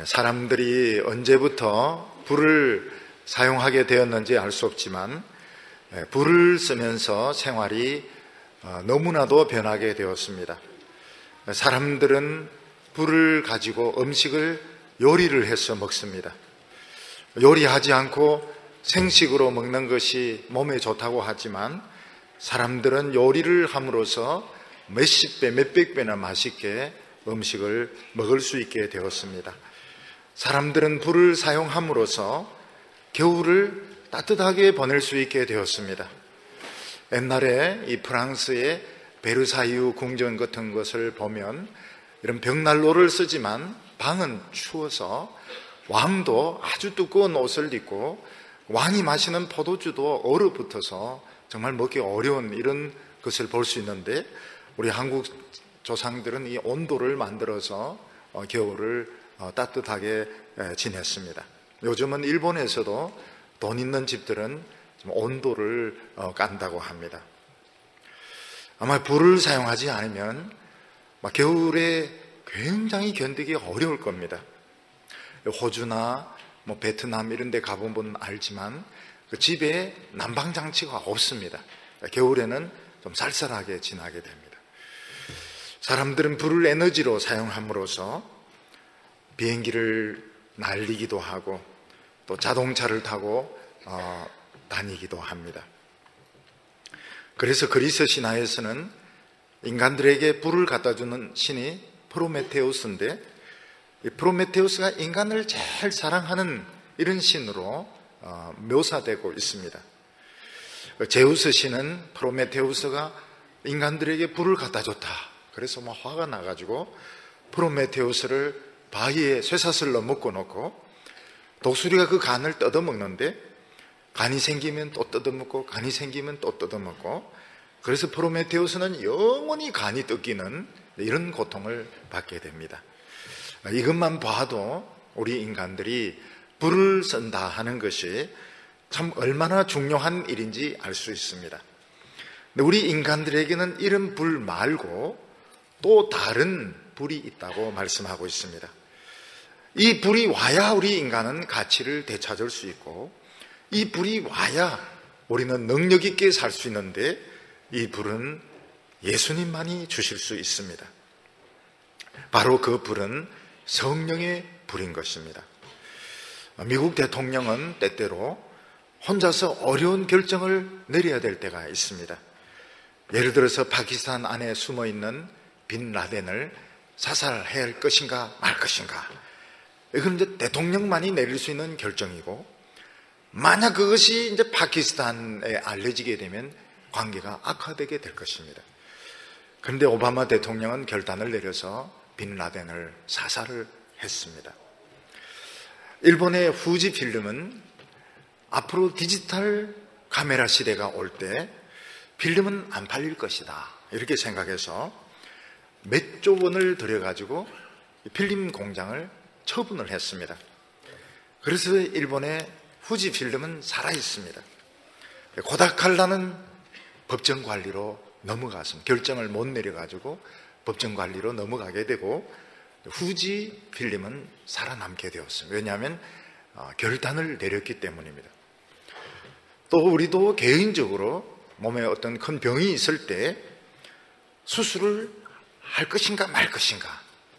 사람들이 언제부터 불을 사용하게 되었는지 알 수 없지만 불을 쓰면서 생활이 너무나도 변하게 되었습니다. 사람들은 불을 가지고 음식을 요리를 해서 먹습니다. 요리하지 않고 생식으로 먹는 것이 몸에 좋다고 하지만 사람들은 요리를 함으로써 몇십 배, 몇백 배나 맛있게 음식을 먹을 수 있게 되었습니다. 사람들은 불을 사용함으로써 겨울을 따뜻하게 보낼 수 있게 되었습니다. 옛날에 이 프랑스의 베르사유 궁전 같은 것을 보면 이런 벽난로를 쓰지만 방은 추워서 왕도 아주 두꺼운 옷을 입고 왕이 마시는 포도주도 얼어붙어서 정말 먹기 어려운 이런 것을 볼 수 있는데 우리 한국 조상들은 이 온도를 만들어서 겨울을 따뜻하게 지냈습니다. 요즘은 일본에서도 돈 있는 집들은 온도를 깐다고 합니다. 아마 불을 사용하지 않으면 겨울에 굉장히 견디기 어려울 겁니다. 호주나 베트남 이런 데 가본 분은 알지만 그 집에 난방장치가 없습니다. 겨울에는 좀 쌀쌀하게 지나게 됩니다. 사람들은 불을 에너지로 사용함으로써 비행기를 날리기도 하고 또 자동차를 타고 다니기도 합니다. 그래서 그리스 신화에서는 인간들에게 불을 갖다 주는 신이 프로메테우스인데 이 프로메테우스가 인간을 제일 사랑하는 이런 신으로 묘사되고 있습니다. 제우스 신은 프로메테우스가 인간들에게 불을 갖다 줬다. 그래서 화가 나가지고 프로메테우스를 바위에 쇠사슬로 묶어놓고 독수리가 그 간을 뜯어먹는데 간이 생기면 또 뜯어먹고 간이 생기면 또 뜯어먹고 그래서 프로메테우스는 영원히 간이 뜯기는 이런 고통을 받게 됩니다. 이것만 봐도 우리 인간들이 불을 쓴다 하는 것이 참 얼마나 중요한 일인지 알 수 있습니다. 근데 우리 인간들에게는 이런 불 말고 또 다른 불이 있다고 말씀하고 있습니다. 이 불이 와야 우리 인간은 가치를 되찾을 수 있고 이 불이 와야 우리는 능력 있게 살 수 있는데 이 불은 예수님만이 주실 수 있습니다. 바로 그 불은 성령의 불인 것입니다. 미국 대통령은 때때로 혼자서 어려운 결정을 내려야 될 때가 있습니다. 예를 들어서 파키스탄 안에 숨어있는 빈 라덴을 사살해야 할 것인가 말 것인가. 이건 이제 대통령만이 내릴 수 있는 결정이고 만약 그것이 이제 파키스탄에 알려지게 되면 관계가 악화되게 될 것입니다. 그런데 오바마 대통령은 결단을 내려서 빈 라덴을 사살을 했습니다. 일본의 후지 필름은 앞으로 디지털 카메라 시대가 올 때 필름은 안 팔릴 것이다 이렇게 생각해서 몇 조 원을 들여가지고 필름 공장을 처분을 했습니다. 그래서 일본의 후지 필름은 살아있습니다. 고다칼라는 법정 관리로 넘어갔습니다. 결정을 못 내려가지고 법정 관리로 넘어가게 되고 후지 필름은 살아남게 되었습니다. 왜냐하면 결단을 내렸기 때문입니다. 또 우리도 개인적으로 몸에 어떤 큰 병이 있을 때 수술을 할 것인가 말 것인가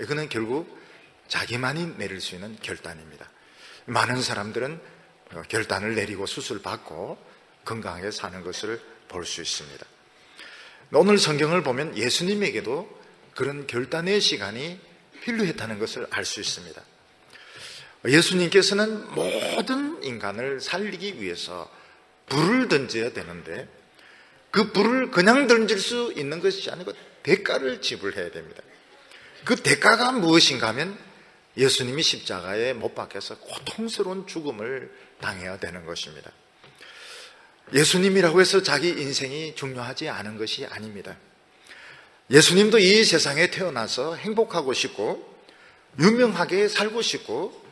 이거는 결국 자기만이 내릴 수 있는 결단입니다. 많은 사람들은 결단을 내리고 수술받고 건강하게 사는 것을 볼 수 있습니다. 오늘 성경을 보면 예수님에게도 그런 결단의 시간이 필요했다는 것을 알 수 있습니다. 예수님께서는 모든 인간을 살리기 위해서 불을 던져야 되는데 그 불을 그냥 던질 수 있는 것이 아니고 대가를 지불해야 됩니다. 그 대가가 무엇인가 하면 예수님이 십자가에 못 박혀서 고통스러운 죽음을 당해야 되는 것입니다. 예수님이라고 해서 자기 인생이 중요하지 않은 것이 아닙니다. 예수님도 이 세상에 태어나서 행복하고 싶고 유명하게 살고 싶고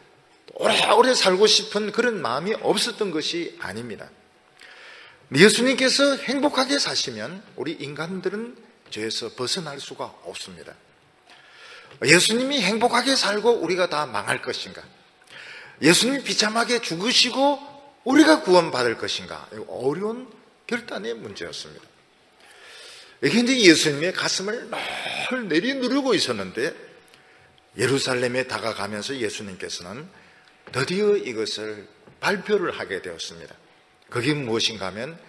오래오래 살고 싶은 그런 마음이 없었던 것이 아닙니다. 예수님께서 행복하게 사시면 우리 인간들은 죄에서 벗어날 수가 없습니다. 예수님이 행복하게 살고 우리가 다 망할 것인가? 예수님이 비참하게 죽으시고 우리가 구원받을 것인가? 어려운 결단의 문제였습니다. 이게 이제 예수님의 가슴을 늘 내리누르고 있었는데 예루살렘에 다가가면서 예수님께서는 드디어 이것을 발표를 하게 되었습니다. 그게 무엇인가 하면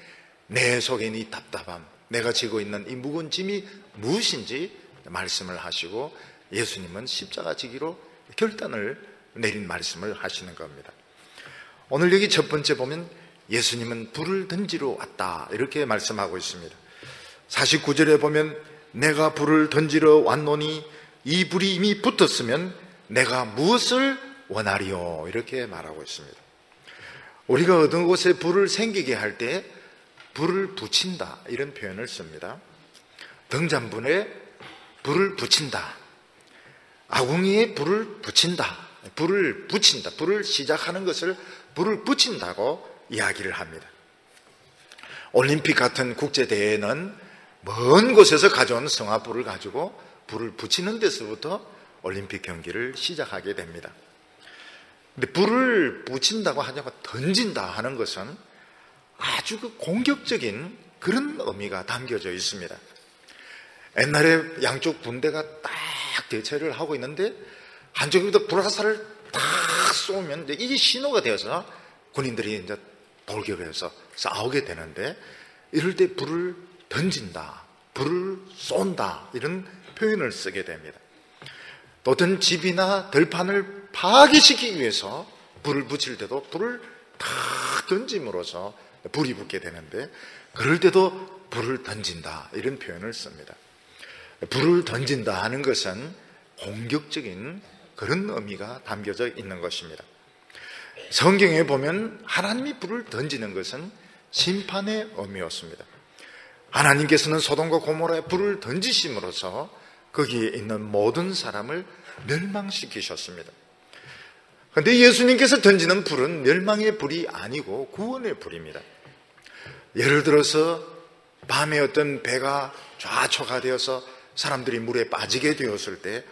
내 속에 있는 이 답답함, 내가 지고 있는 이 무거운 짐이 무엇인지 말씀을 하시고 예수님은 십자가 지기로 결단을 내린 말씀을 하시는 겁니다. 오늘 여기 첫 번째 보면 예수님은 불을 던지러 왔다 이렇게 말씀하고 있습니다. 49절에 보면 내가 불을 던지러 왔노니 이 불이 이미 붙었으면 내가 무엇을 원하리요 이렇게 말하고 있습니다. 우리가 어떤 곳에 불을 생기게 할 때 불을 붙인다 이런 표현을 씁니다. 등잔불에 불을 붙인다, 아궁이에 불을 붙인다, 불을 붙인다, 불을 시작하는 것을 불을 붙인다고 이야기를 합니다. 올림픽 같은 국제대회는 먼 곳에서 가져온 성화불을 가지고 불을 붙이는 데서부터 올림픽 경기를 시작하게 됩니다. 근데 불을 붙인다고 하냐고 던진다 하는 것은 아주 그 공격적인 그런 의미가 담겨져 있습니다. 옛날에 양쪽 군대가 딱 대체를 하고 있는데 한쪽에부터 불화살을 딱 쏘면 이게 신호가 되어서 군인들이 이제 돌격해서 싸우게 되는데 이럴 때 불을 던진다, 불을 쏜다 이런 표현을 쓰게 됩니다. 또 어떤 집이나 들판을 파괴시키기 위해서 불을 붙일 때도 불을 탁 던짐으로써 불이 붙게 되는데 그럴 때도 불을 던진다 이런 표현을 씁니다. 불을 던진다 하는 것은 공격적인 그런 의미가 담겨져 있는 것입니다. 성경에 보면 하나님이 불을 던지는 것은 심판의 의미였습니다. 하나님께서는 소돔과 고모라에 불을 던지심으로써 거기에 있는 모든 사람을 멸망시키셨습니다. 그런데 예수님께서 던지는 불은 멸망의 불이 아니고 구원의 불입니다. 예를 들어서 밤에 어떤 배가 좌초가 되어서 사람들이 물에 빠지게 되었을 때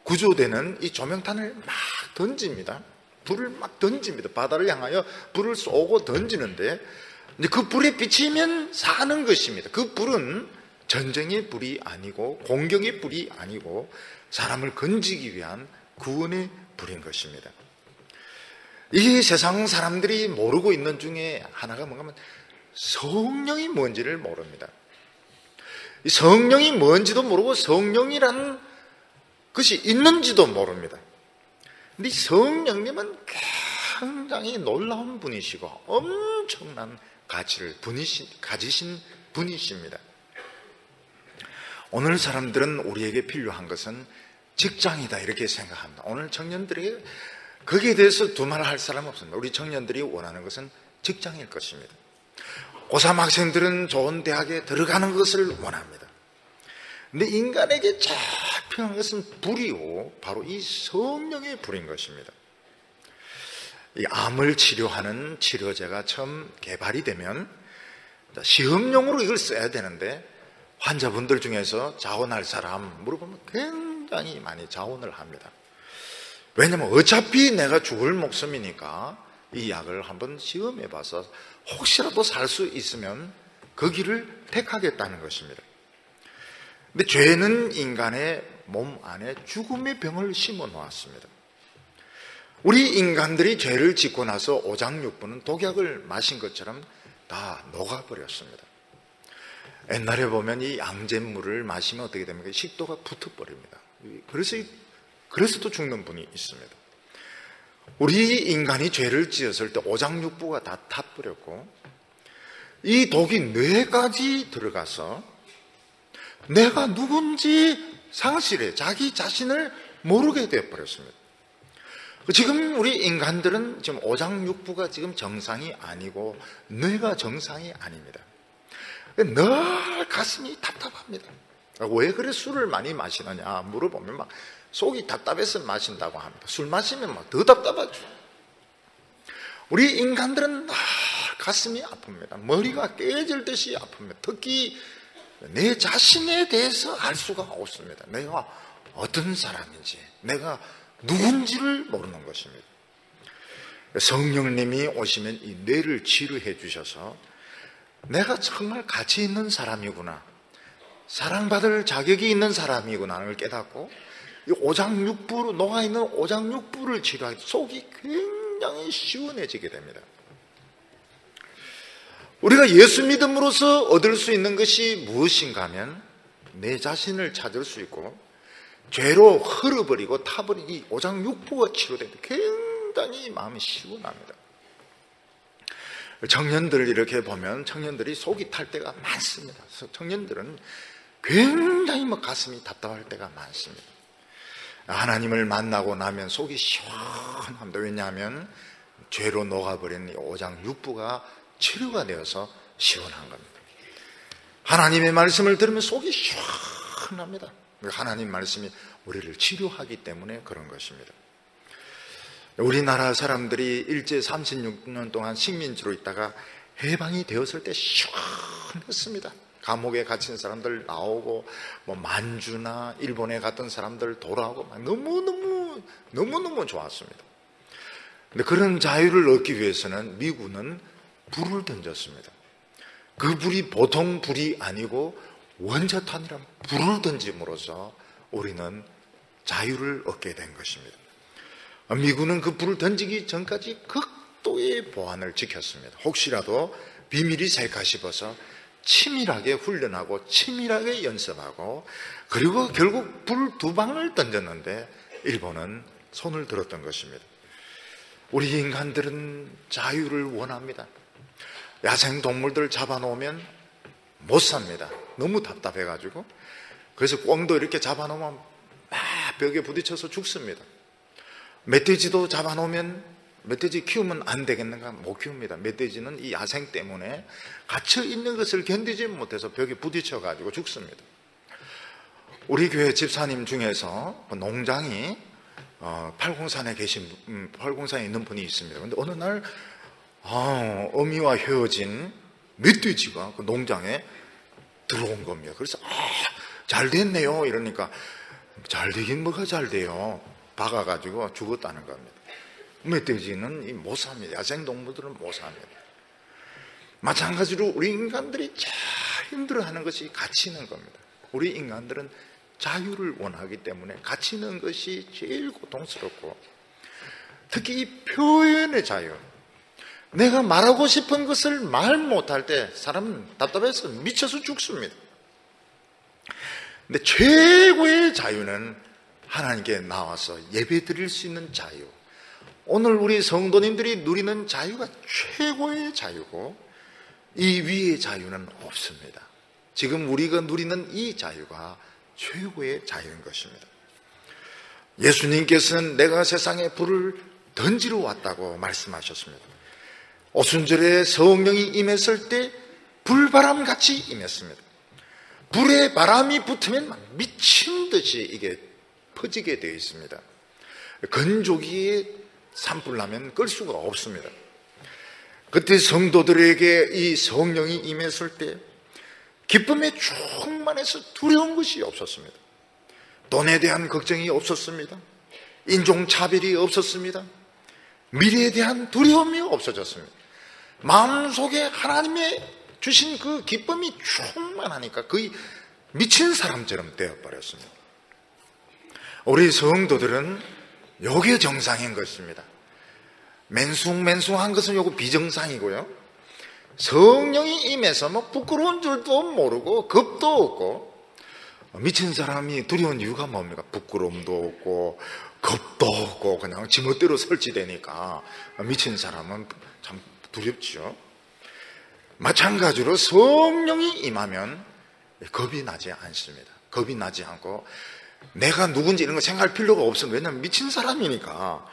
구조대는 이 조명탄을 막 던집니다. 불을 막 던집니다. 바다를 향하여 불을 쏘고 던지는데 그 불에 비치면 사는 것입니다. 그 불은 전쟁의 불이 아니고 공격의 불이 아니고 사람을 건지기 위한 구원의 불인 것입니다. 이 세상 사람들이 모르고 있는 중에 하나가 뭔가 하면 성령이 뭔지를 모릅니다. 이 성령이 뭔지도 모르고 성령이라는 것이 있는지도 모릅니다. 근데 성령님은 굉장히 놀라운 분이시고 엄청난 가치를 가지신 분이십니다. 오늘 사람들은 우리에게 필요한 것은 직장이다 이렇게 생각합니다. 오늘 청년들에게 거기에 대해서 두말을 할 사람 없습니다. 우리 청년들이 원하는 것은 직장일 것입니다. 고3 학생들은 좋은 대학에 들어가는 것을 원합니다. 근데 인간에게 제일 필요한 것은 불이요, 바로 이 성령의 불인 것입니다. 이 암을 치료하는 치료제가 처음 개발이 되면 시험용으로 이걸 써야 되는데 환자분들 중에서 자원할 사람 물어보면 굉장히 많이 자원을 합니다. 왜냐하면 어차피 내가 죽을 목숨이니까 이 약을 한번 시험해봐서 혹시라도 살 수 있으면 그 길을 택하겠다는 것입니다. 근데 죄는 인간의 몸 안에 죽음의 병을 심어 놓았습니다. 우리 인간들이 죄를 짓고 나서 오장육부는 독약을 마신 것처럼 다 녹아버렸습니다. 옛날에 보면 이 양잿물을 마시면 어떻게 됩니까? 식도가 붙어버립니다. 그래서 또 죽는 분이 있습니다. 우리 인간이 죄를 지었을 때 오장육부가 다 타버렸고 이 독이 뇌까지 들어가서 내가 누군지 상실해 자기 자신을 모르게 되어버렸습니다. 지금 우리 인간들은 지금 오장육부가 지금 정상이 아니고 뇌가 정상이 아닙니다. 늘 가슴이 답답합니다. 왜 그래 술을 많이 마시느냐 물어보면 막 속이 답답해서 마신다고 합니다. 술 마시면 막 더 답답하죠. 우리 인간들은 늘 가슴이 아픕니다. 머리가 깨질 듯이 아픕니다. 특히 내 자신에 대해서 알 수가 없습니다. 내가 어떤 사람인지, 내가 누군지를 모르는 것입니다. 성령님이 오시면 이 뇌를 치료해 주셔서 내가 정말 가치 있는 사람이구나, 사랑받을 자격이 있는 사람이구나를 깨닫고 이 오장육부로 녹아있는 오장육부를 치료하기 속이 굉장히 시원해지게 됩니다. 우리가 예수 믿음으로써 얻을 수 있는 것이 무엇인가 하면 내 자신을 찾을 수 있고, 죄로 흘러버리고 타버린 이 오장육부가 치료되면 굉장히 마음이 시원합니다. 청년들 이렇게 보면 청년들이 속이 탈 때가 많습니다. 청년들은 굉장히 가슴이 답답할 때가 많습니다. 하나님을 만나고 나면 속이 시원합니다. 왜냐하면 죄로 녹아버린 이 오장육부가 치료가 되어서 시원한 겁니다. 하나님의 말씀을 들으면 속이 시원합니다. 하나님 말씀이 우리를 치료하기 때문에 그런 것입니다. 우리나라 사람들이 일제 36년 동안 식민지로 있다가 해방이 되었을 때 시원했습니다. 감옥에 갇힌 사람들 나오고, 만주나 일본에 갔던 사람들 돌아오고, 너무너무 좋았습니다. 근데 그런 자유를 얻기 위해서는 미군은 불을 던졌습니다. 그 불이 보통 불이 아니고 원자탄이란 불을 던짐으로써 우리는 자유를 얻게 된 것입니다. 미군은 그 불을 던지기 전까지 극도의 보안을 지켰습니다. 혹시라도 비밀이 새까 싶어서 치밀하게 훈련하고 치밀하게 연습하고, 그리고 결국 불 2방을 던졌는데 일본은 손을 들었던 것입니다. 우리 인간들은 자유를 원합니다. 야생동물들 잡아놓으면 못 삽니다. 너무 답답해가지고. 그래서 꿩도 이렇게 잡아놓으면 막 벽에 부딪혀서 죽습니다. 멧돼지도 잡아놓으면, 멧돼지 키우면 안 되겠는가? 못 키웁니다. 멧돼지는 이 야생 때문에 갇혀 있는 것을 견디지 못해서 벽에 부딪혀가지고 죽습니다. 우리 교회 집사님 중에서 농장이 팔공산에 있는 분이 있습니다. 그런데 어느 날 어미와 헤어진 멧돼지가 그 농장에 들어온 겁니다. 그래서 잘 됐네요 이러니까, 잘 되긴 뭐가 잘 돼요, 박아가지고 죽었다는 겁니다. 멧돼지는 못 삽니다. 야생동물들은 못 삽니다. 마찬가지로 우리 인간들이 제일 힘들어하는 것이 가치 있는 겁니다. 우리 인간들은 자유를 원하기 때문에 가치 있는 것이 제일 고통스럽고, 특히 이 표현의 자유, 내가 말하고 싶은 것을 말 못할 때 사람은 답답해서 미쳐서 죽습니다. 근데 최고의 자유는 하나님께 나와서 예배 드릴 수 있는 자유. 오늘 우리 성도님들이 누리는 자유가 최고의 자유고, 이 위의 자유는 없습니다. 지금 우리가 누리는 이 자유가 최고의 자유인 것입니다. 예수님께서는 내가 세상에 불을 던지러 왔다고 말씀하셨습니다. 오순절에 성령이 임했을 때 불바람같이 임했습니다. 불에 바람이 붙으면 미친 듯이 이게 퍼지게 되어 있습니다. 건조기에 산불 나면 끌 수가 없습니다. 그때 성도들에게 이 성령이 임했을 때 기쁨에 충만해서 두려운 것이 없었습니다. 돈에 대한 걱정이 없었습니다. 인종차별이 없었습니다. 미래에 대한 두려움이 없어졌습니다. 마음속에 하나님의 주신 그 기쁨이 충만하니까 거의 미친 사람처럼 되어버렸습니다. 우리 성도들은 요게 정상인 것입니다. 맨숭맨숭한 것은 요거 비정상이고요. 성령이 임해서 부끄러운 줄도 모르고 겁도 없고, 미친 사람이 두려운 이유가 뭡니까? 부끄러움도 없고 겁도 없고 그냥 지멋대로 설치되니까 미친 사람은 참 두렵죠. 마찬가지로 성령이 임하면 겁이 나지 않습니다. 겁이 나지 않고 내가 누군지 이런 거 생각할 필요가 없습니다. 왜냐하면 미친 사람이니까.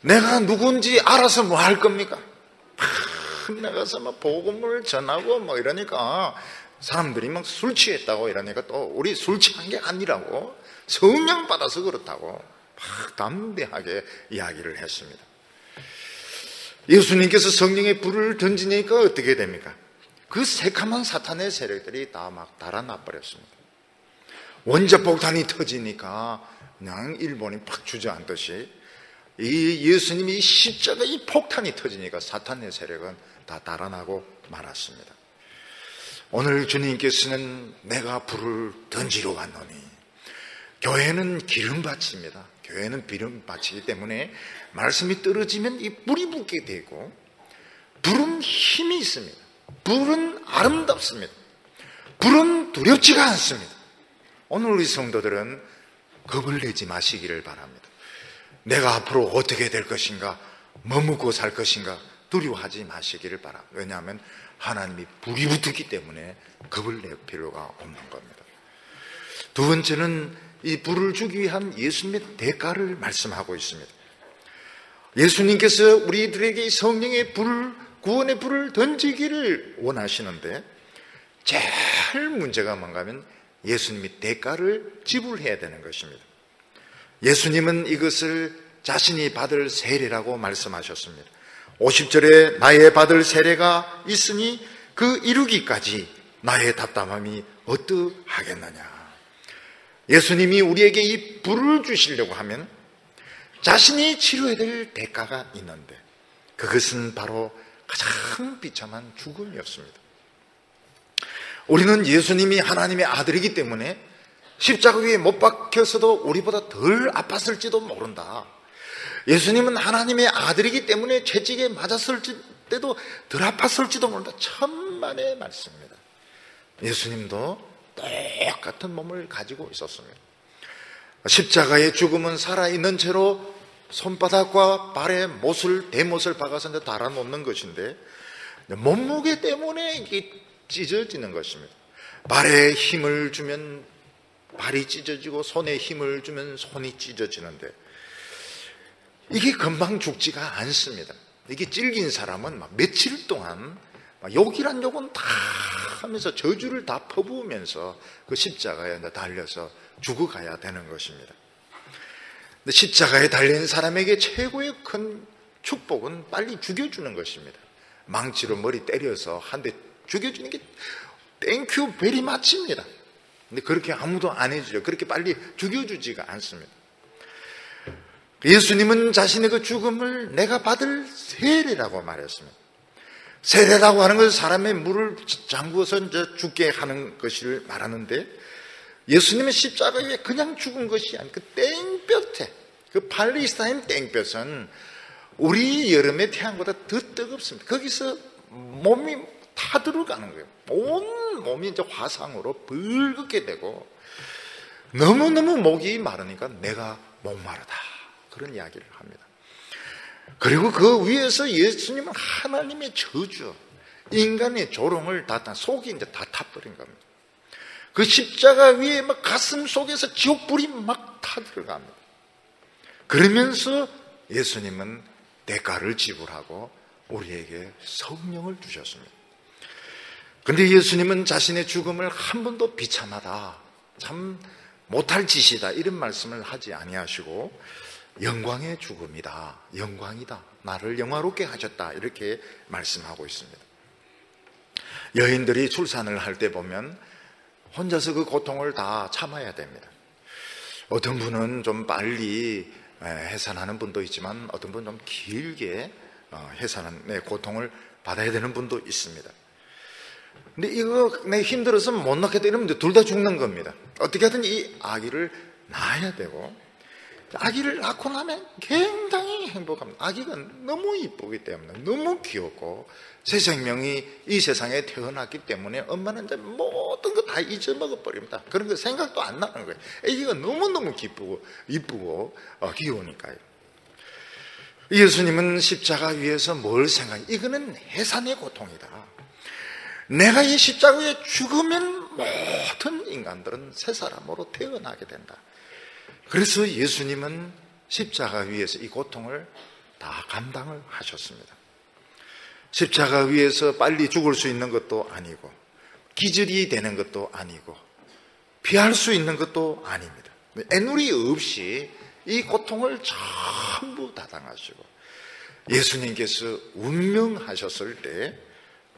내가 누군지 알아서 뭐 할 겁니까? 나가서 복음을 전하고 이러니까 사람들이 술 취했다고 이러니까 또 우리 술 취한 게 아니라고, 성령 받아서 그렇다고 담대하게 이야기를 했습니다. 예수님께서 성령의 불을 던지니까 어떻게 됩니까? 그 새카만 사탄의 세력들이 다 달아나 버렸습니다. 원자폭탄이 터지니까 그냥 일본이 팍 주저앉듯이 이 예수님이 십자가 이 폭탄이 터지니까 사탄의 세력은 다 달아나고 말았습니다. 오늘 주님께서는 내가 불을 던지러 갔노니, 교회는 기름밭입니다. 교회는 기름밭이기 때문에 말씀이 떨어지면 이 불이 붙게 되고, 불은 힘이 있습니다. 불은 아름답습니다. 불은 두렵지가 않습니다. 오늘 우리 성도들은 겁을 내지 마시기를 바랍니다. 내가 앞으로 어떻게 될 것인가, 뭐 먹고 살 것인가 두려워하지 마시기를 바랍니다. 왜냐하면 하나님이 불이 붙었기 때문에 겁을 낼 필요가 없는 겁니다. 두 번째는 이 불을 주기 위한 예수님의 대가를 말씀하고 있습니다. 예수님께서 우리들에게 성령의 불, 구원의 불을 던지기를 원하시는데, 제일 문제가 뭔가 하면 예수님이 대가를 지불해야 되는 것입니다. 예수님은 이것을 자신이 받을 세례라고 말씀하셨습니다. 50절에 나의 받을 세례가 있으니 그 이루기까지 나의 답답함이 어떠하겠느냐. 예수님이 우리에게 이 불을 주시려고 하면 자신이 치러야 될 대가가 있는데, 그것은 바로 가장 비참한 죽음이었습니다. 우리는 예수님이 하나님의 아들이기 때문에 십자가 위에 못 박혔어도 우리보다 덜 아팠을지도 모른다. 예수님은 하나님의 아들이기 때문에 채찍에 맞았을 때도 덜 아팠을지도 모른다. 천만의 말씀입니다. 예수님도 똑같은 몸을 가지고 있었습니다. 십자가의 죽음은 살아있는 채로 손바닥과 발에 대못을 박아서 달아놓는 것인데, 몸무게 때문에 이게 찢어지는 것입니다. 발에 힘을 주면 발이 찢어지고, 손에 힘을 주면 손이 찢어지는데, 이게 금방 죽지가 않습니다. 이게 찔긴 사람은 막 며칠 동안 욕이란 욕은 다 하면서 저주를 다 퍼부으면서 그 십자가에 달려서 죽어가야 되는 것입니다. 근데 십자가에 달린 사람에게 최고의 큰 축복은 빨리 죽여주는 것입니다. 망치로 머리 때려서 한 대 죽여주는 게 땡큐 베리 마치입니다. 근데 그렇게 아무도 안 해주죠. 그렇게 빨리 죽여주지가 않습니다. 예수님은 자신의 그 죽음을 내가 받을 세례라고 말했습니다. 세례라고 하는 것은 사람의 물을 잠그어서 이제 죽게 하는 것을 말하는데, 예수님의 십자가 위에 그냥 죽은 것이 아니고 그 땡볕에, 그 팔레스타인 땡볕은 우리 여름의 태양보다 더 뜨겁습니다. 거기서 몸이 타 들어가는 거예요. 온 몸이 이제 화상으로 붉게 되고, 너무너무 목이 마르니까 내가 목마르다, 그런 이야기를 합니다. 그리고 그 위에서 예수님은 하나님의 저주, 인간의 조롱을 속이 이제 다 타버린 겁니다. 그 십자가 위에 막 가슴 속에서 지옥불이 막 타들어갑니다. 그러면서 예수님은 대가를 지불하고 우리에게 성령을 주셨습니다. 그런데 예수님은 자신의 죽음을 한 번도 비참하다, 참 못할 짓이다, 이런 말씀을 하지 아니하시고 영광의 죽음이다, 영광이다, 나를 영화롭게 하셨다, 이렇게 말씀하고 있습니다. 여인들이 출산을 할 때 보면 혼자서 그 고통을 다 참아야 됩니다. 어떤 분은 좀 빨리 해산하는 분도 있지만, 어떤 분은 좀 길게 해산의 고통을 받아야 되는 분도 있습니다. 근데 이거 내 힘들어서 못 낳겠다 이러면 둘 다 죽는 겁니다. 어떻게 하든 이 아기를 낳아야 되고, 아기를 낳고 나면 굉장히 행복합니다. 아기가 너무 이쁘기 때문에, 너무 귀엽고, 새 생명이 이 세상에 태어났기 때문에 엄마는 이제 모든 거 다 잊어먹어버립니다. 그런 거 생각도 안 나는 거예요. 아기가 너무너무 기쁘고 이쁘고 귀여우니까요. 예수님은 십자가 위에서 뭘 생각해요? 이거는 해산의 고통이다. 내가 이 십자가 위에 죽으면 모든 인간들은 새 사람으로 태어나게 된다. 그래서 예수님은 십자가 위에서 이 고통을 다 감당을 하셨습니다. 십자가 위에서 빨리 죽을 수 있는 것도 아니고, 기절이 되는 것도 아니고, 피할 수 있는 것도 아닙니다. 애누리 없이 이 고통을 전부 다 당하시고, 예수님께서 운명하셨을 때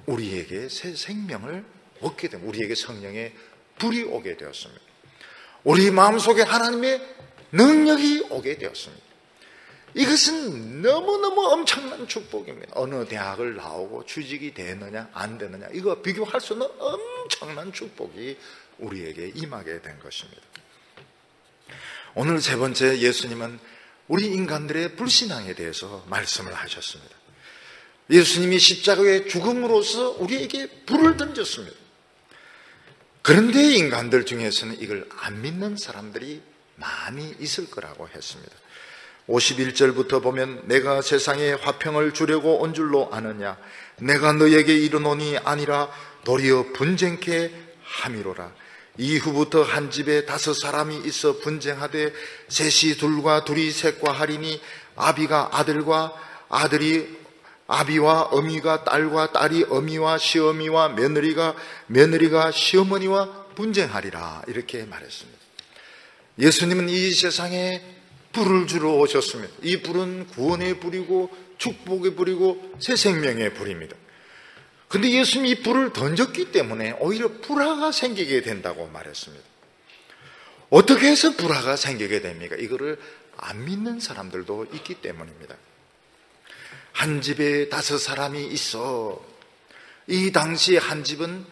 우리에게 새 생명을 얻게 됩니다. 우리에게 성령의 불이 오게 되었습니다. 우리 마음속에 하나님의 능력이 오게 되었습니다. 이것은 너무너무 엄청난 축복입니다. 어느 대학을 나오고 취직이 되느냐 안 되느냐 이거 비교할 수 없는 엄청난 축복이 우리에게 임하게 된 것입니다. 오늘 세 번째, 예수님은 우리 인간들의 불신앙에 대해서 말씀을 하셨습니다. 예수님이 십자가의 죽음으로써 우리에게 불을 던졌습니다. 그런데 인간들 중에서는 이걸 안 믿는 사람들이 많이 있을 거라고 했습니다. 51절부터 보면 내가 세상에 화평을 주려고 온 줄로 아느냐 내가 너에게 이르노니 아니라 도리어 분쟁케 함이로라. 이후부터 한 집에 5사람이 있어 분쟁하되 셋이 둘과 둘이 셋과 하리니 아비가 아들과 아들이 아비와 어미가 딸과 딸이 어미와 시어미와 며느리가 시어머니와 분쟁하리라. 이렇게 말했습니다. 예수님은 이 세상에 불을 주러 오셨습니다. 이 불은 구원의 불이고 축복의 불이고 새 생명의 불입니다. 근데 예수님이 이 불을 던졌기 때문에 오히려 불화가 생기게 된다고 말했습니다. 어떻게 해서 불화가 생기게 됩니까? 이거를 안 믿는 사람들도 있기 때문입니다. 한 집에 5사람이 있어. 이 당시에 한 집은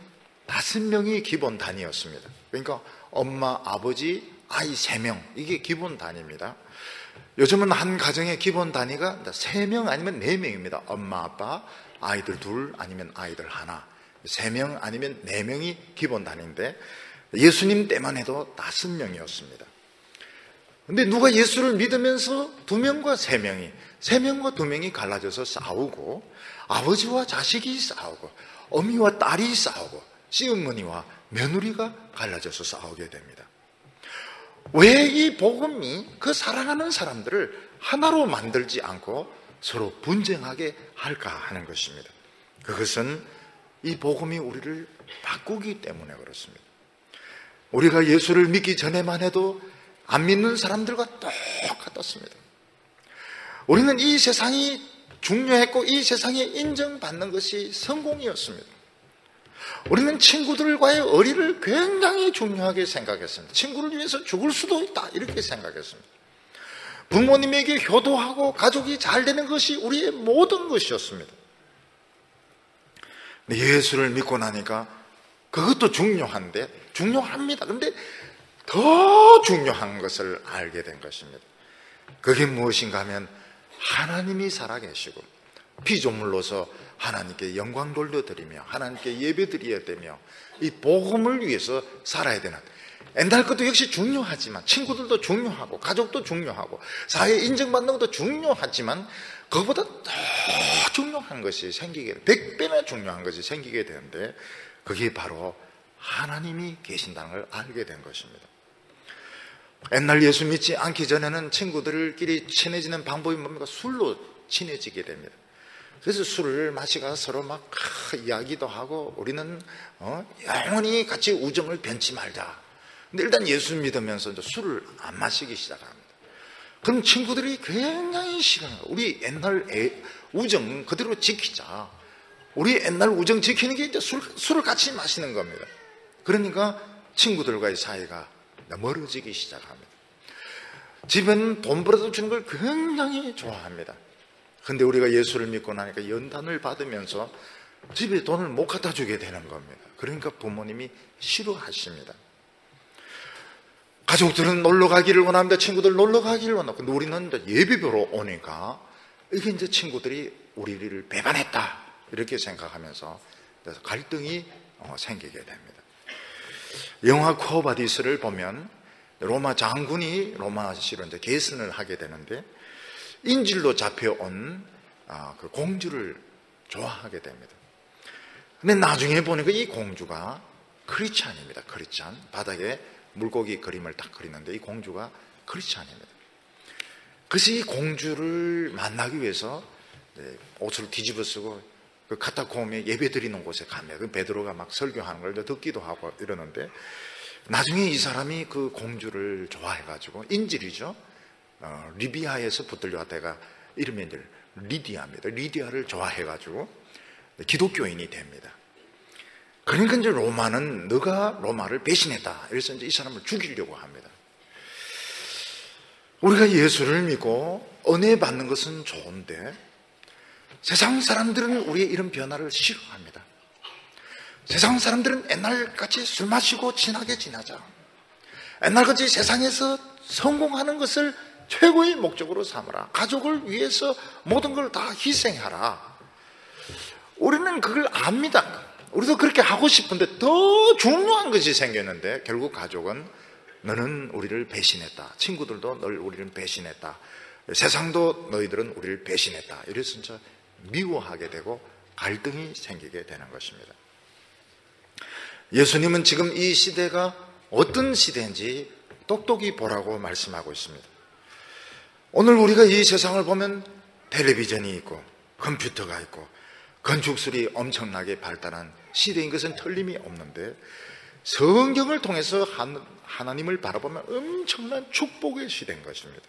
5명이 기본 단위였습니다. 그러니까 엄마, 아버지, 아이 3명, 이게 기본 단위입니다. 요즘은 한 가정의 기본 단위가 3명 아니면 4명입니다. 엄마, 아빠, 아이들 2 아니면 아이들 1, 3명 아니면 4명이 기본 단위인데 예수님 때만 해도 5명이었습니다. 근데 누가 예수를 믿으면서 2명과 3명이, 3명과 2명이 갈라져서 싸우고, 아버지와 자식이 싸우고, 어미와 딸이 싸우고, 시어머니와 며느리가 갈라져서 싸우게 됩니다. 왜 이 복음이 그 사랑하는 사람들을 하나로 만들지 않고 서로 분쟁하게 할까 하는 것입니다. 그것은 이 복음이 우리를 바꾸기 때문에 그렇습니다. 우리가 예수를 믿기 전에만 해도 안 믿는 사람들과 똑같았습니다. 우리는 이 세상이 중요했고 이 세상에 인정받는 것이 성공이었습니다. 우리는 친구들과의 의리를 굉장히 중요하게 생각했습니다. 친구를 위해서 죽을 수도 있다 이렇게 생각했습니다. 부모님에게 효도하고 가족이 잘 되는 것이 우리의 모든 것이었습니다. 예수를 믿고 나니까 그것도 중요합니다. 그런데 더 중요한 것을 알게 된 것입니다. 그게 무엇인가 하면 하나님이 살아계시고 피조물로서 하나님께 영광 돌려드리며 하나님께 예배드려야 되며 이 복음을 위해서 살아야 되는, 옛날 것도 역시 중요하지만 친구들도 중요하고 가족도 중요하고 사회에 인정받는 것도 중요하지만 그것보다 더 중요한 것이 생기게, 100배나 중요한 것이 생기게 되는데 그게 바로 하나님이 계신다는 걸 알게 된 것입니다. 옛날 예수 믿지 않기 전에는 친구들끼리 친해지는 방법이 뭡니까? 술로 친해지게 됩니다. 그래서 술을 마시고 서로 막 이야기도 하고 우리는 영원히 같이 우정을 변치 말자. 근데 일단 예수 믿으면서 이제 술을 안 마시기 시작합니다. 그럼 친구들이 굉장히 싫어요. 우리 옛날 우정 그대로 지키자. 우리 옛날 우정 지키는 게 이제 술을 같이 마시는 겁니다. 그러니까 친구들과의 사이가 멀어지기 시작합니다. 집은 돈 벌어다 주는 걸 굉장히 좋아합니다. 근데 우리가 예수를 믿고 나니까 연단을 받으면서 집에 돈을 못 갖다 주게 되는 겁니다. 그러니까 부모님이 싫어하십니다. 가족들은 놀러 가기를 원합니다. 친구들 놀러 가기를 원하고. 근데 우리는 예배보러 오니까 이게 이제 친구들이 우리를 배반했다 이렇게 생각하면서 갈등이 생기게 됩니다. 영화 쿠어바디스를 보면 로마 장군이 로마시로 이제 계승을 하게 되는데 인질로 잡혀온 그 공주를 좋아하게 됩니다. 근데 나중에 보니까 이 공주가 크리스찬입니다. 크리스찬. 바닥에 물고기 그림을 딱 그리는데 이 공주가 크리스찬입니다. 그래서 이 공주를 만나기 위해서 옷을 뒤집어 쓰고 그 카타콤에 예배 드리는 곳에 가면 그 베드로가 막 설교하는 걸 듣기도 하고 이러는데 나중에 이 사람이 그 공주를 좋아해가지고 인질이죠. 리비아에서 붙들려왔다가 이름이 이제 리디아입니다. 리디아를 좋아해가지고 기독교인이 됩니다. 그러니까 이제 로마는 너가 로마를 배신했다. 그래서 이제 이 사람을 죽이려고 합니다. 우리가 예수를 믿고 은혜 받는 것은 좋은데 세상 사람들은 우리의 이런 변화를 싫어합니다. 세상 사람들은 옛날같이 술 마시고 친하게 지내자, 옛날같이 세상에서 성공하는 것을 최고의 목적으로 삼으라, 가족을 위해서 모든 걸 다 희생하라. 우리는 그걸 압니다. 우리도 그렇게 하고 싶은데 더 중요한 것이 생겼는데 결국 가족은 너는 우리를 배신했다, 친구들도 널 우리를 배신했다, 세상도 너희들은 우리를 배신했다, 이래서 진짜 미워하게 되고 갈등이 생기게 되는 것입니다. 예수님은 지금 이 시대가 어떤 시대인지 똑똑히 보라고 말씀하고 있습니다. 오늘 우리가 이 세상을 보면 텔레비전이 있고 컴퓨터가 있고 건축술이 엄청나게 발달한 시대인 것은 틀림이 없는데 성경을 통해서 하나님을 바라보면 엄청난 축복의 시대인 것입니다.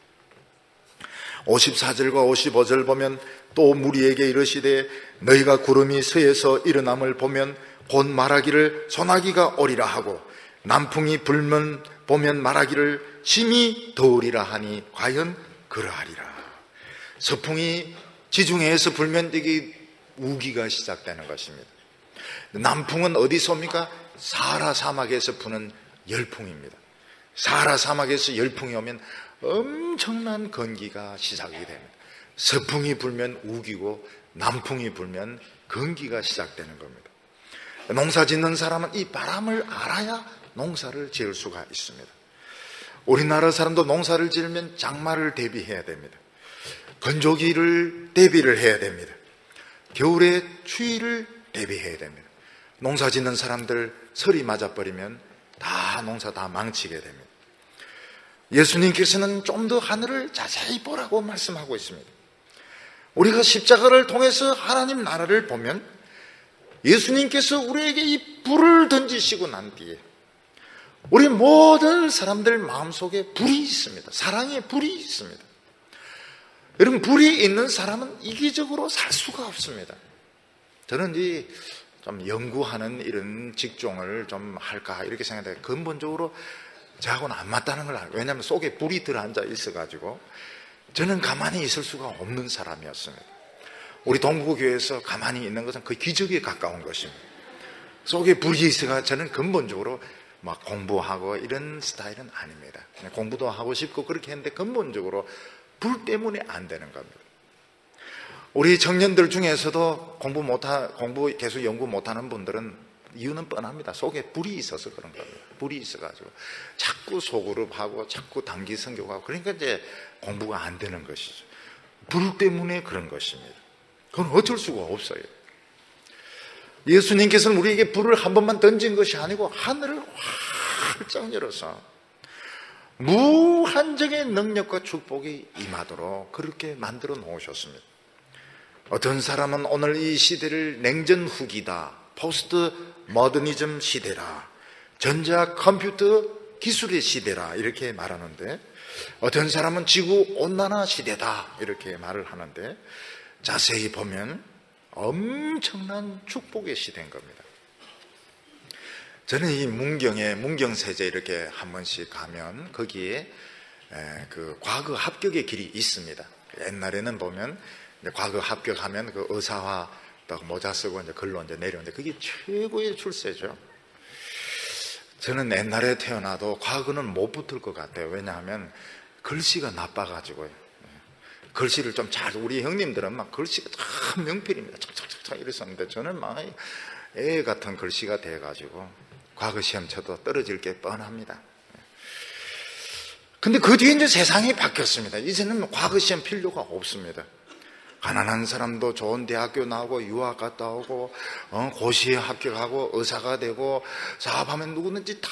54절과 55절 보면 또 무리에게 이르시되 너희가 구름이 서에서 일어남을 보면 곧 말하기를 소나기가 오리라 하고 남풍이 불면 보면 말하기를 심히 더우리라 하니 과연 그러하리라. 서풍이 지중해에서 불면 이게 우기가 시작되는 것입니다. 남풍은 어디서 옵니까? 사하라 사막에서 부는 열풍입니다. 사하라 사막에서 열풍이 오면 엄청난 건기가 시작이 됩니다. 서풍이 불면 우기고 남풍이 불면 건기가 시작되는 겁니다. 농사 짓는 사람은 이 바람을 알아야 농사를 지을 수가 있습니다. 우리나라 사람도 농사를 지으면 장마를 대비해야 됩니다. 건조기를 대비를 해야 됩니다. 겨울에 추위를 대비해야 됩니다. 농사 짓는 사람들 설이 맞아버리면 다 농사 다 망치게 됩니다. 예수님께서는 좀 더 하늘을 자세히 보라고 말씀하고 있습니다. 우리가 십자가를 통해서 하나님 나라를 보면 예수님께서 우리에게 이 불을 던지시고 난 뒤에 우리 모든 사람들 마음속에 불이 있습니다. 사랑의 불이 있습니다. 여러분, 불이 있는 사람은 이기적으로 살 수가 없습니다. 저는 좀 연구하는 이런 직종을 좀 할까 이렇게 생각해요. 근본적으로 저하고는 안 맞다는 걸 알고, 왜냐하면 속에 불이 들어앉아 있어가지고 저는 가만히 있을 수가 없는 사람이었습니다. 우리 동부교회에서 가만히 있는 것은 거의 기적에 가까운 것입니다. 속에 불이 있어가 저는 근본적으로 막 공부하고 이런 스타일은 아닙니다. 공부도 하고 싶고 그렇게 했는데 근본적으로 불 때문에 안 되는 겁니다. 우리 청년들 중에서도 공부 계속 연구 못하는 분들은 이유는 뻔합니다. 속에 불이 있어서 그런 겁니다. 불이 있어가지고 자꾸 소그룹하고 자꾸 단기 성교하고 그러니까 이제 공부가 안 되는 것이죠. 불 때문에 그런 것입니다. 그건 어쩔 수가 없어요. 예수님께서는 우리에게 불을 한 번만 던진 것이 아니고 하늘을 활짝 열어서 무한정의 능력과 축복이 임하도록 그렇게 만들어 놓으셨습니다. 어떤 사람은 오늘 이 시대를 냉전 후기다, 포스트 모더니즘 시대라, 전자 컴퓨터 기술의 시대라 이렇게 말하는데, 어떤 사람은 지구 온난화 시대다 이렇게 말을 하는데, 자세히 보면 엄청난 축복의 시대인 겁니다. 저는 이 문경세제 이렇게 한 번씩 가면 거기에 그 과거 합격의 길이 있습니다. 옛날에는 보면 과거 합격하면 그 의사화 딱 모자 쓰고 이제 글로 이제 내려오는데 그게 최고의 출세죠. 저는 옛날에 태어나도 과거는 못 붙을 것 같아요. 왜냐하면 글씨가 나빠가지고요. 글씨를 좀 잘, 우리 형님들은 막 글씨가 참 명필입니다. 착착착착 이랬었는데 저는 막 애 같은 글씨가 돼가지고 과거 시험 쳐도 떨어질 게 뻔합니다. 근데 그 뒤에 이제 세상이 바뀌었습니다. 이제는 과거 시험 필요가 없습니다. 가난한 사람도 좋은 대학교 나오고 유학 갔다 오고 고시에 합격하고 의사가 되고 사업하면 누구든지 다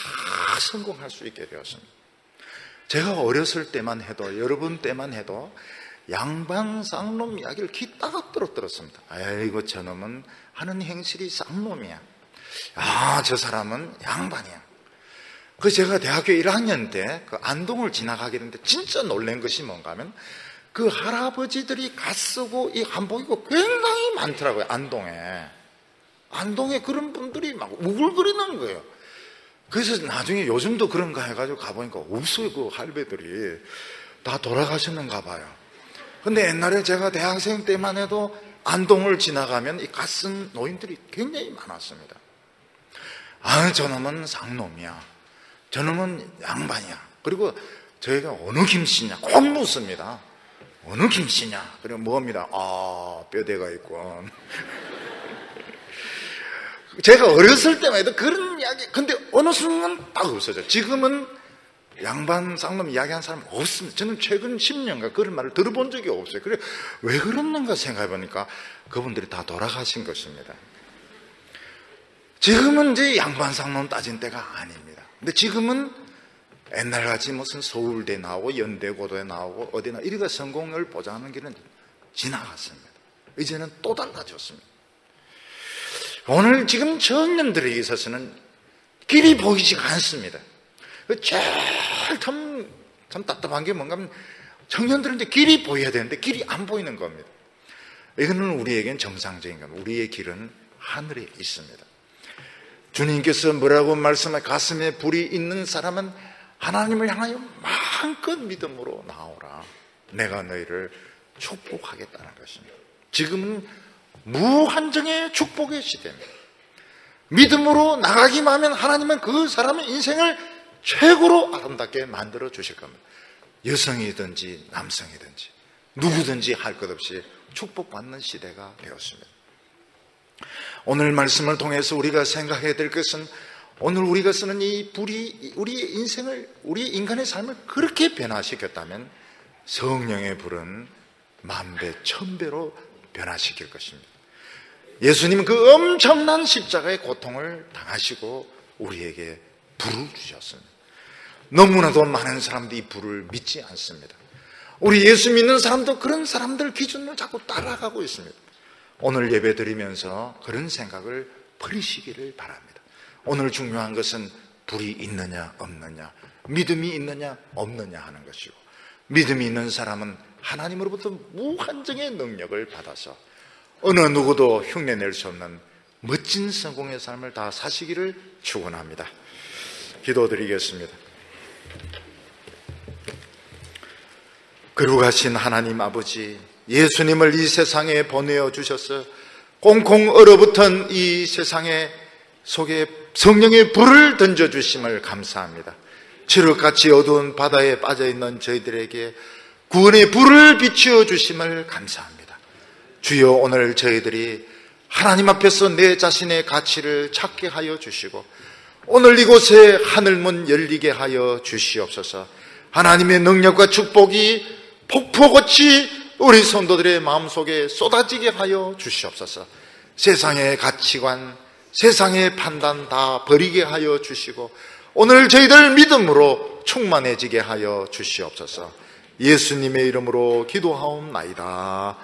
성공할 수 있게 되었습니다. 제가 어렸을 때만 해도, 여러분 때만 해도 양반 쌍놈 이야기를 기따갑도록 들었습니다. 아이고 저놈은 하는 행실이 쌍놈이야. 아, 저 사람은 양반이야. 그래서 제가 대학교 1학년 때 그 안동을 지나가게 됐는데 진짜 놀란 것이 뭔가 하면 그 할아버지들이 갓 쓰고 이 한복이고 굉장히 많더라고요. 안동에 그런 분들이 막 우글거리는 거예요. 그래서 나중에 요즘도 그런가 해가지고 가보니까 없어요. 그 할배들이 다 돌아가셨는가 봐요. 근데 옛날에 제가 대학생 때만 해도 안동을 지나가면 이 갓쓴 노인들이 굉장히 많았습니다. 아, 저놈은 상놈이야. 저놈은 양반이야. 그리고 저희가 어느 김씨냐 꼭 묻습니다. 어느 김씨냐. 그리고 뭐합니다. 아, 뼈대가 있고. 제가 어렸을 때만 해도 그런 이야기, 근데 어느 순간 딱 없어져. 지금은 양반, 쌍놈 이야기하는 사람 없습니다. 저는 최근 10년간 그런 말을 들어본 적이 없어요. 그래, 왜 그랬는가 생각해 보니까 그분들이 다 돌아가신 것입니다. 지금은 이제 양반, 쌍놈 따진 때가 아닙니다. 근데 지금은 옛날같이 무슨 서울대 나오고 연대고도에 나오고 어디나 이리가 성공을 보장하는 길은 지나갔습니다. 이제는 또 달라졌습니다. 오늘 지금 청년들에게 있어서는 길이 보이지가 않습니다. 제일 참 답답한 게 뭔가 하면 청년들은 이제 길이 보여야 되는데 길이 안 보이는 겁니다. 이거는 우리에겐 정상적인 겁니다. 우리의 길은 하늘에 있습니다. 주님께서 뭐라고 말씀해? 가슴에 불이 있는 사람은 하나님을 향하여 마음껏 믿음으로 나오라. 내가 너희를 축복하겠다는 것입니다. 지금은 무한정의 축복의 시대입니다. 믿음으로 나가기만 하면 하나님은 그 사람의 인생을 최고로 아름답게 만들어 주실 겁니다. 여성이든지 남성이든지 누구든지 할 것 없이 축복받는 시대가 되었습니다. 오늘 말씀을 통해서 우리가 생각해야 될 것은 오늘 우리가 쓰는 이 불이 우리의 인생을, 우리 인간의 삶을 그렇게 변화시켰다면 성령의 불은 만배, 천배로 변화시킬 것입니다. 예수님은 그 엄청난 십자가의 고통을 당하시고 우리에게 불을 주셨습니다. 너무나도 많은 사람들이 이 불을 믿지 않습니다. 우리 예수 믿는 사람도 그런 사람들 기준으로 자꾸 따라가고 있습니다. 오늘 예배 드리면서 그런 생각을 버리시기를 바랍니다. 오늘 중요한 것은 불이 있느냐 없느냐, 믿음이 있느냐 없느냐 하는 것이고, 믿음이 있는 사람은 하나님으로부터 무한정의 능력을 받아서 어느 누구도 흉내낼 수 없는 멋진 성공의 삶을 다 사시기를 축원합니다. 기도드리겠습니다. 거룩하신 하나님 아버지, 예수님을 이 세상에 보내어 주셔서 꽁꽁 얼어붙은 이 세상에 속에 성령의 불을 던져주심을 감사합니다. 칠흑같이 어두운 바다에 빠져있는 저희들에게 구원의 불을 비추어 주심을 감사합니다. 주여, 오늘 저희들이 하나님 앞에서 내 자신의 가치를 찾게 하여 주시고 오늘 이곳에 하늘문 열리게 하여 주시옵소서. 하나님의 능력과 축복이 폭포같이 우리 성도들의 마음속에 쏟아지게 하여 주시옵소서. 세상의 가치관, 세상의 판단 다 버리게 하여 주시고 오늘 저희들 믿음으로 충만해지게 하여 주시옵소서. 예수님의 이름으로 기도하옵나이다.